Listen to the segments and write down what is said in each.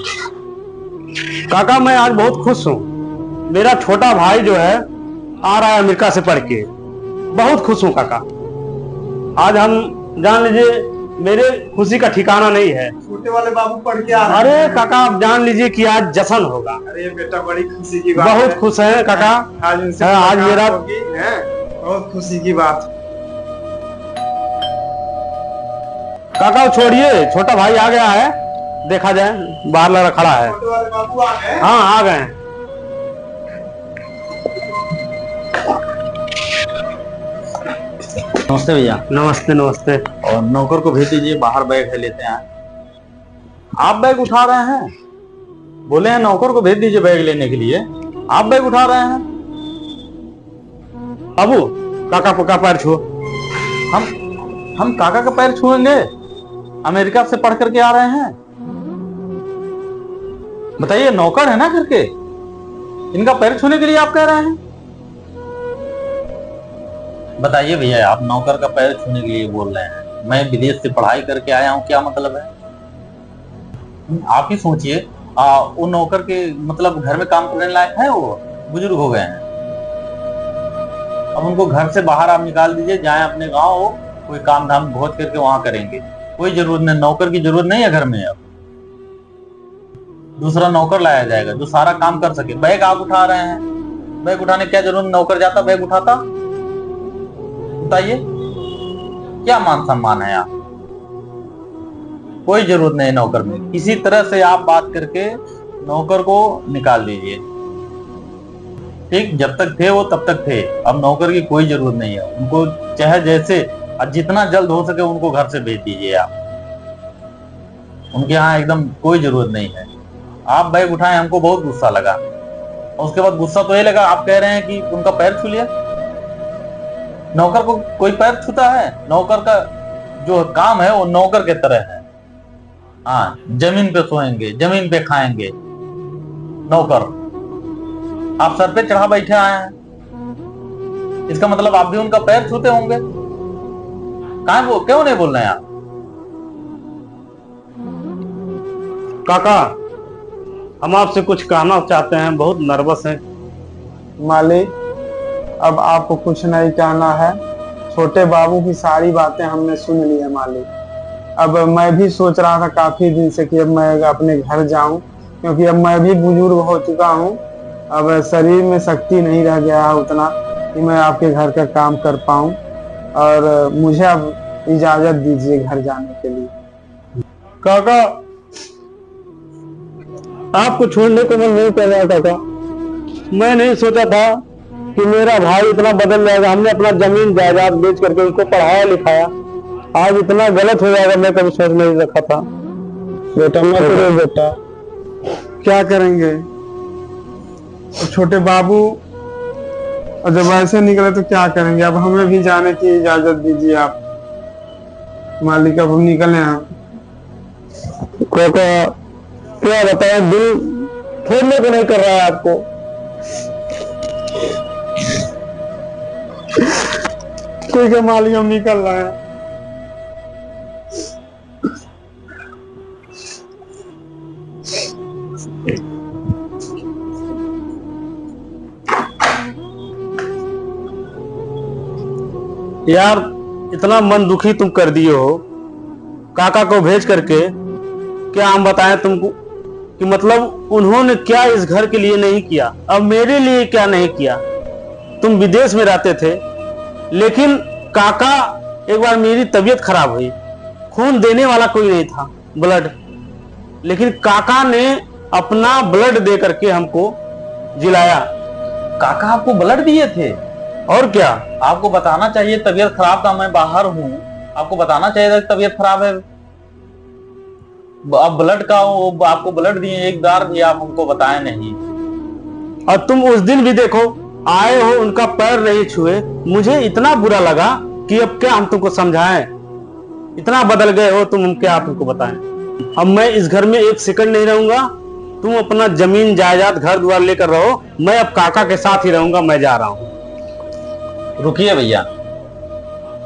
काका मैं आज बहुत खुश हूँ। मेरा छोटा भाई जो है आ रहा है अमेरिका से पढ़ के। बहुत खुश हूँ काका। आज हम जान लीजिए मेरे खुशी का ठिकाना नहीं है। छोटे वाले बाबू पढ़ के आ रहे अरे हैं। काका आप जान लीजिए कि आज जश्न होगा। अरे बेटा बड़ी खुशी की बात है। बहुत खुश है काका। आज उनसे आज मेरा होगी है, बहुत खुशी की बात। काका छोड़िए, छोटा भाई आ गया है, देखा जाए बाहर लगा खड़ा है। छोटे वाले बाबू आ गए। हाँ आ गए। नमस्ते भैया। नमस्ते नमस्ते। और नौकर को भेज दीजिए, बाहर बैग है, लेते हैं। आप बैग उठा रहे हैं? बोले हैं नौकर को भेज दीजिए बैग लेने के लिए, आप बैग उठा रहे हैं? बाबू काका का पैर छुओ। हम काका का पैर छुएंगे? अमेरिका से पढ़ करके आ रहे हैं। बताइए, नौकर है ना घर के, इनका पैर छूने के लिए आप कह रहे हैं? बताइए भैया, आप नौकर का पैर छूने के लिए बोल रहे हैं? मैं विदेश से पढ़ाई करके आया हूं, क्या मतलब है? आप ही सोचिए, वो नौकर के मतलब घर में काम करने लायक है? वो बुजुर्ग हो गए हैं, अब उनको घर से बाहर आप निकाल दीजिए, जाएं अपने गांव, कोई काम धाम भोज करके वहां करेंगे। कोई जरूरत नहीं, नौकर की जरूरत नहीं है घर में। अब दूसरा नौकर लाया जाएगा जो सारा काम कर सके। बैग आप उठा रहे हैं, बैग उठाने की क्या जरूरत? नौकर जाता बैग उठाता? बताइए, क्या मान सम्मान है? आप कोई जरूरत नहीं नौकर में। किसी तरह से आप बात करके नौकर को निकाल दीजिए। ठीक, जब तक थे वो तब तक थे, अब नौकर की कोई जरूरत नहीं है। उनको चाहे जैसे और जितना जल्द हो सके उनको घर से भेज दीजिए आप। उनके यहाँ एकदम कोई जरूरत नहीं है। आप बैग उठाए, हमको बहुत गुस्सा लगा। और उसके बाद गुस्सा तो ये लगा, आप कह रहे हैं कि उनका पैर छू लिया। नौकर को कोई पैर छूता है? नौकर का जो काम है वो नौकर के तरह है। हाँ, जमीन पे सोएंगे, जमीन पे खाएंगे नौकर। आप सर पे चढ़ा बैठे आए हैं, इसका मतलब आप भी उनका पैर छूते होंगे। कहाँ वो क्यों नहीं बोल रहे हैं आप? काका हम आपसे कुछ कहना चाहते हैं, बहुत नर्वस हैं। मालिक, अब आपको कुछ नहीं कहना है। छोटे बाबू की सारी बातें हमने सुन ली है मालिक। अब मैं भी सोच रहा था काफी दिन से कि अब मैं अपने घर जाऊं, क्योंकि अब मैं भी बुजुर्ग हो चुका हूं। अब शरीर में शक्ति नहीं रह गया है उतना कि मैं आपके घर का काम कर पाऊं, और मुझे अब इजाजत दीजिए घर जाने के लिए। काका आपको छोड़ने को मन नहीं कर रहा काका। मैं नहीं सोचा था कि मेरा भाई इतना बदल जाएगा। हमने अपना जमीन जायदाद बेच करके उसको पढ़ाया लिखाया, आज इतना गलत हो जाएगा मैं कभी सोच नहीं रखा था। बेटा मत रो बेटा, क्या करेंगे? छोटे बाबू और जब ऐसे निकले तो क्या करेंगे? अब हमें भी जाने की इजाजत दीजिए आप मालिक, अब हम निकले हैं। काका क्या बताएं, दिल छोड़ने को नहीं कर रहा है आपको। ठीक है मालिक, हम निकल रहे हैं। यार इतना मन दुखी तुम कर दिए हो काका को भेज करके। क्या हम बताएं तुमको कि मतलब उन्होंने क्या इस घर के लिए नहीं किया, अब मेरे लिए क्या नहीं किया। तुम विदेश में रहते थे, लेकिन काका एक बार मेरी तबीयत खराब हुई, खून देने वाला कोई नहीं था, ब्लड, लेकिन काका ने अपना ब्लड दे करके हमको जिलाया। काका आपको ब्लड दिए थे? और क्या, आपको बताना चाहिए तबीयत खराब था, मैं बाहर हूँ, आपको बताना चाहिए था तबीयत खराब है। आप ब्लड का आपको ब्लड दिए, एक बार भी आप उनको बताए नहीं। और तुम उस दिन भी देखो आए हो, उनका पैर नहीं छुए। मुझे इतना बुरा लगा कि अब क्या हम तुमको समझाएं, इतना बदल गए हो तुम, क्या आप तुमको बताएं। अब मैं इस घर में एक सेकंड नहीं रहूंगा। तुम अपना जमीन जायदाद घर द्वार लेकर रहो, मैं अब काका के साथ ही रहूंगा। मैं जा रहा हूं। रुकिए भैया,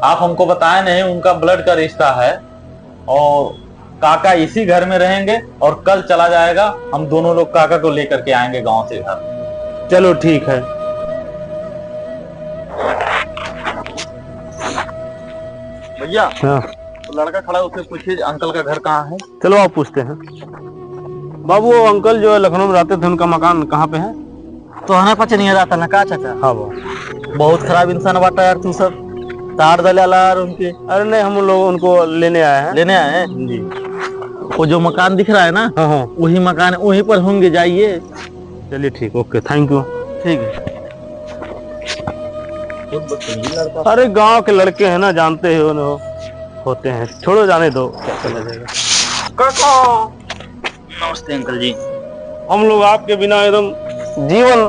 आप हमको बताए नहीं उनका ब्लड का रिश्ता है, और काका इसी घर में रहेंगे और कल चला जाएगा। हम दोनों लोग काका को लेकर के आएंगे गांव से घर। चलो ठीक है। भैया हाँ तो लड़का खड़ा है, उससे पूछिए अंकल का घर कहाँ है। चलो आप पूछते हैं। बाबू वो अंकल जो है लखनऊ में रहते थे, उनका मकान कहाँ पे है? तो हमें पता नहीं रहता ना का चाचा। हाँ बाबू। बहुत खराब इंसान बाटा यार तू सब, तार दलाला और उनके अरे नहीं, हम लोग उनको लेने आए हैं। लेने आए हैं। जी। वो जो मकान दिख रहा है ना, हाँ हाँ वही मकान है, वहीं पर होंगे, जाइए। चलिए ठीक, ओके, थैंक यू। ठीक है। अरे गांव के लड़के हैं ना, जानते हो ना, होते हैं, छोड़ो जाने दो, क्या करना जाएगा। नमस्ते अंकल जी। हम लोग आपके बिना एकदम जीवन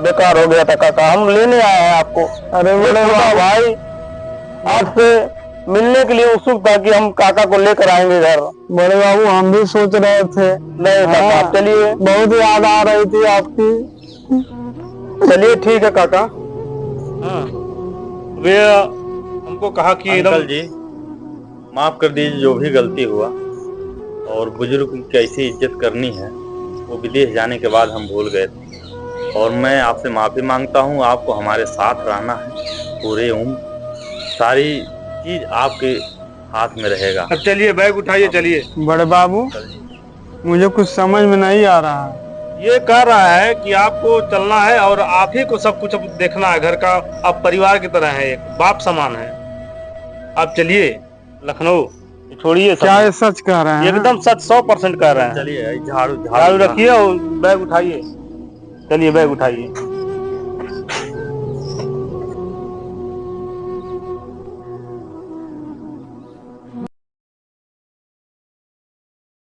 बेकार हो गया था काका, हम लेने आए हैं आपको। अरे बड़े भाई, आपसे मिलने के लिए उत्सुक था कि हम काका को लेकर आएंगे घर। बड़े बाबू हम भी सोच रहे थे। नहीं काका, आप चलिए। बहुत याद आ रही थी आपकी। चलिए ठीक है काका। हाँ, वे हमको कहा कि अंकल जी माफ कर दीजिए, जो भी गलती हुआ और बुजुर्ग की कैसी इज्जत करनी है वो विदेश जाने के बाद हम भूल गए थे, और मैं आपसे माफी मांगता हूँ। आपको हमारे साथ रहना है पूरे उम्र, सारी चीज आपके हाथ में रहेगा। अब चलिए, बैग उठाइए, चलिए। बड़े बाबू मुझे कुछ समझ में नहीं आ रहा है। ये कह रहा है कि आपको चलना है और आप ही को सब कुछ अब देखना है घर का। आप परिवार की तरह है, एक बाप समान है। आप चलिए लखनऊ, छोड़िए सब। क्या ये सच कह रहे हैं? एकदम सच, 100% कह रहे हैं। चलिए झाड़ू झाड़ू रखिए और बैग उठाइए। चलिए बैग उठाइए।